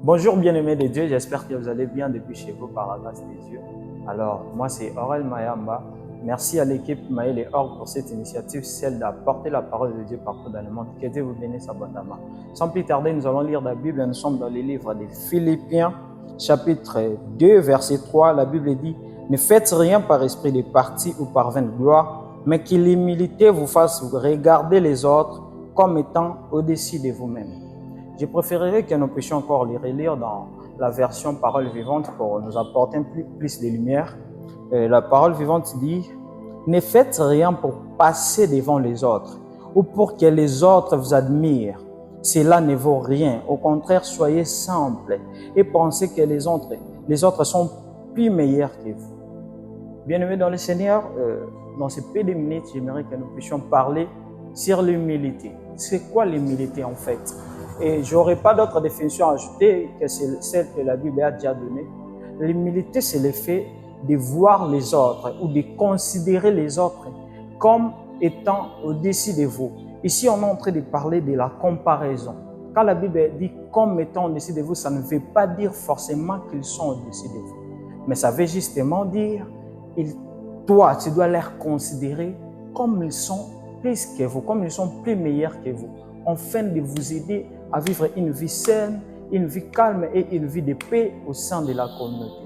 Bonjour bien-aimés de Dieu, j'espère que vous allez bien depuis chez vous par la grâce de Dieu. Alors, moi c'est Aurel Mayamba. Merci à l'équipe Maël et Or pour cette initiative, celle d'apporter la parole de Dieu partout dans le monde. Que Dieu vous bénisse abondamment. Sans plus tarder, nous allons lire la Bible. Nous sommes dans le livre des Philippiens, chapitre 2, verset 3. La Bible dit « Ne faites rien par esprit de parti ou par vaine gloire, mais que l'humilité vous fasse regarder les autres comme étant au-dessus de vous-même. » Je préférerais que nous puissions encore les relire dans la version parole vivante pour nous apporter plus de lumière. La parole vivante dit « Ne faites rien pour passer devant les autres ou pour que les autres vous admirent. Cela ne vaut rien. Au contraire, soyez simples et pensez que les autres sont plus meilleurs que vous. » Bien-aimés dans le Seigneur, dans ces peu de minutes, j'aimerais que nous puissions parler sur l'humilité. C'est quoi l'humilité en fait? Et je n'aurai pas d'autre définition à ajouter que celle que la Bible a déjà donnée. L'humilité, c'est le fait de voir les autres ou de considérer les autres comme étant au-dessus de vous. Ici, on est en train de parler de la comparaison. Quand la Bible dit comme étant au-dessus de vous, ça ne veut pas dire forcément qu'ils sont au-dessus de vous. Mais ça veut justement dire, toi, tu dois les considérer comme ils sont plus que vous, comme ils sont plus meilleurs que vous, afin de vous aider à vivre une vie saine, une vie calme et une vie de paix au sein de la communauté.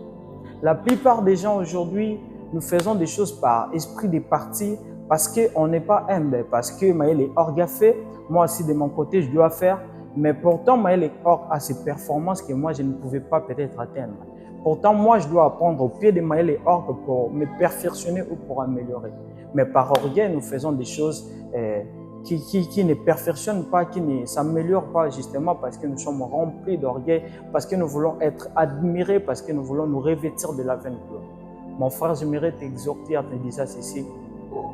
La plupart des gens aujourd'hui, nous faisons des choses par esprit de parti parce qu'on n'est pas humble, parce que Maël est Org a fait, moi aussi de mon côté je dois faire, mais pourtant Maël est Org a ses performances que moi je ne pouvais pas peut-être atteindre. Pourtant moi je dois apprendre au pied de Maël et Org pour me perfectionner ou pour améliorer. Mais par orgueil, nous faisons des choses qui ne perfectionnent pas, qui ne s'améliorent pas justement parce que nous sommes remplis d'orgueil, parce que nous voulons être admirés, parce que nous voulons nous revêtir de la vaine gloire. Mon frère, j'aimerais t'exhorter en te disant ceci,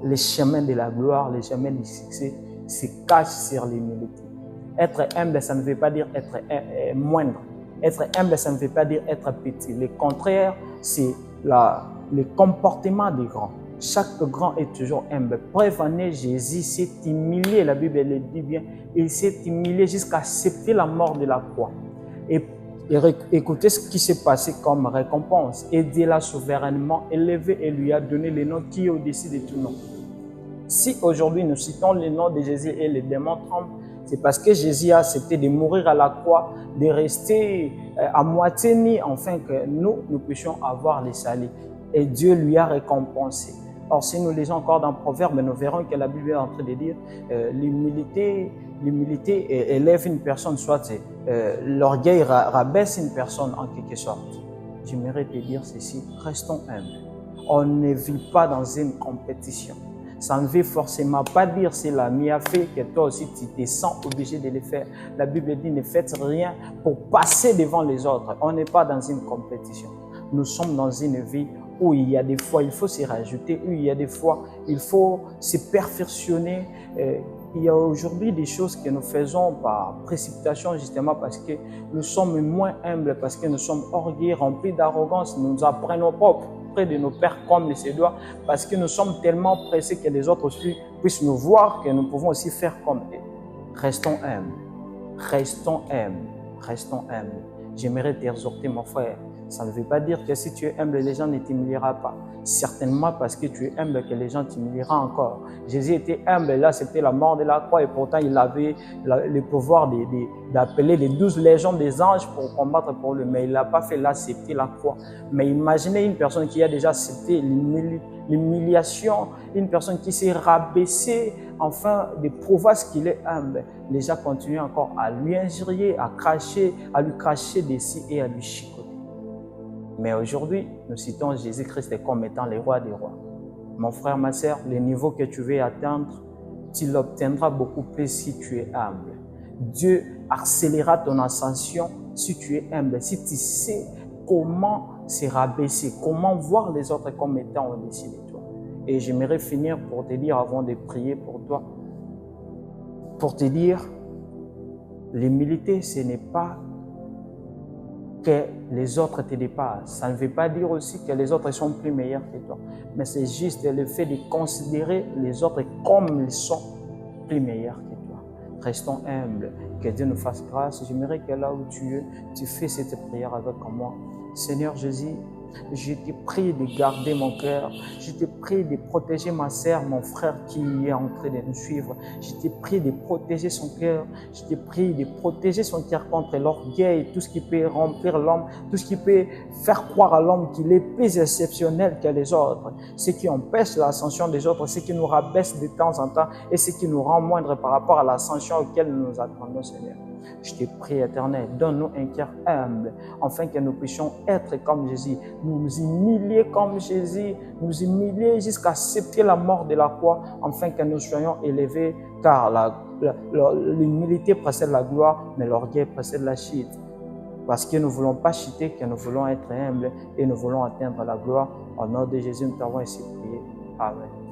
les chemins de la gloire, les chemins du succès se cachent sur l'humilité. Être humble, ça ne veut pas dire être moindre. Être humble, ça ne veut pas dire être petit. Le contraire, c'est le comportement des grands. Chaque grand est toujours humble. Preuve en est, Jésus s'est humilié, la Bible le dit bien, il s'est humilié jusqu'à accepter la mort de la croix. Et écoutez ce qui s'est passé comme récompense. Et Dieu l'a souverainement élevé et lui a donné le nom qui est au-dessus de tout nom. Si aujourd'hui nous citons le nom de Jésus et les démons tremblent, c'est parce que Jésus a accepté de mourir à la croix, de rester à moitié nu, afin que nous puissions avoir le salut. Et Dieu lui a récompensé. Or, si nous lisons encore dans Proverbe, nous verrons que la Bible est en train de dire l'humilité élève une personne, soit l'orgueil rabaisse une personne en quelque sorte. J'aimerais te dire ceci, restons humbles. On ne vit pas dans une compétition. Ça ne veut forcément pas dire c'est l'ami a fait que toi aussi tu te sens obligé de le faire. La Bible dit ne faites rien pour passer devant les autres. On n'est pas dans une compétition. Nous sommes dans une vie où il y a des fois il faut se rajouter, où il y a des fois il faut se perfectionner. Il y a aujourd'hui des choses que nous faisons par précipitation justement parce que nous sommes moins humbles, parce que nous sommes orgueilleux, remplis d'arrogance. Nous nous apprenons pas près de nos pères comme il se doit, parce que nous sommes tellement pressés que les autres aussi puissent nous voir que nous pouvons aussi faire comme eux. Restons humbles, restons humbles, restons humbles. J'aimerais t'exhorter mon frère. Ça ne veut pas dire que si tu es humble, les gens ne t'humilieront pas. Certainement parce que tu es humble que les gens t'humilieront encore. Jésus était humble, là c'était la mort de la croix et pourtant il avait le pouvoir d'appeler les 12 légions des anges pour combattre pour lui. Mais il n'a pas fait l'accepter la croix. Mais imaginez une personne qui a déjà accepté l'humiliation, une personne qui s'est rabaissée, enfin de prouver ce qu'il est humble. Les gens continuent encore à lui injurier, à lui cracher dessus et à lui chicoter. Mais aujourd'hui, nous citons Jésus-Christ comme étant le roi des rois. Mon frère, ma sœur, le niveau que tu veux atteindre, tu l'obtiendras beaucoup plus si tu es humble. Dieu accélérera ton ascension si tu es humble, si tu sais comment se rabaisser, comment voir les autres comme étant au-dessus de toi. Et j'aimerais finir pour te dire, avant de prier pour toi, pour te dire, l'humilité, ce n'est pas que les autres te dépassent. Ça ne veut pas dire aussi que les autres sont plus meilleurs que toi. Mais c'est juste le fait de considérer les autres comme ils sont plus meilleurs que toi. Restons humbles. Que Dieu nous fasse grâce. J'aimerais que là où tu es, tu fais cette prière avec moi. Seigneur Jésus, je te prie de garder mon cœur. Je te prie de protéger ma sœur, mon frère qui est en train de nous suivre. Je te prie de protéger son cœur. Je te prie de protéger son cœur contre l'orgueil, tout ce qui peut remplir l'homme, tout ce qui peut faire croire à l'homme qu'il est plus exceptionnel que les autres. Ce qui empêche l'ascension des autres, ce qui nous rabaisse de temps en temps et ce qui nous rend moindres par rapport à l'ascension auquel nous nous attendons, Seigneur. Je te prie, Éternel, donne-nous un cœur humble, afin que nous puissions être comme Jésus, nous humilier comme Jésus, nous humilier jusqu'à accepter la mort de la croix, afin que nous soyons élevés, car l'humilité précède la gloire, mais l'orgueil précède la chute. Parce que nous ne voulons pas chuter, que nous voulons être humbles et nous voulons atteindre la gloire. Au nom de Jésus, nous t'avons ainsi prié. Amen.